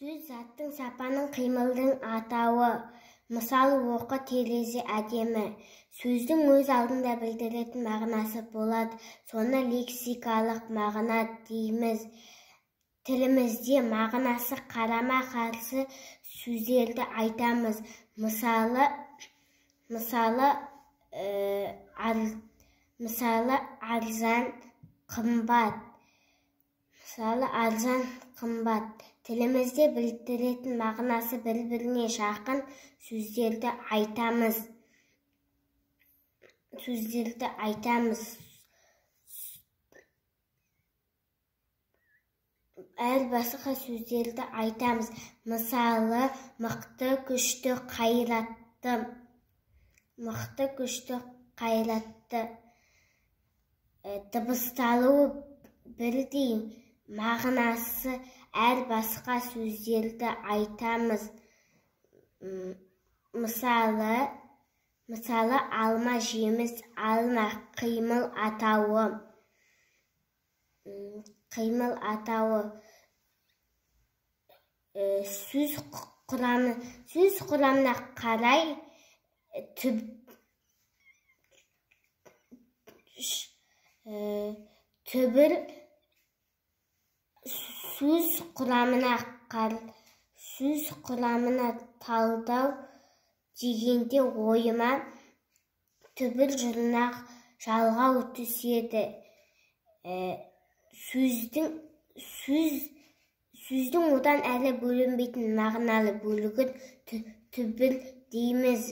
Сөз заттың, сапаның, қимылдың атауы. Мысалы, оқы, терезе, әдемі. Сөздің өз алдында білдіретін мағынасы болады. Соны лексикалық мағына дейміз. Тілімізде мағынасы қарама-қарсы сөздерді айтамыз. Мысалы, арзан, қымбат. Тілімізде білдіретін мағынасы бір-біріне жақын сөздерді айтамыз. Әр басқа сөздерді айтамыз. Мысалы, мықты, күшті, қайратты. Дыбысталуы бірдей, мағынасы әр басқа сөздерді айтамыз. Мысалы, алма, жеміс, алма, қимыл атауы. Сөз құрамына қарай түбір сөз құрамына талдау дегенде ойыма түбір жұрнақ жалғау түседі. Сөздің одан әлі бөлінбейтін мағыналы бөлігін түбір дейміз.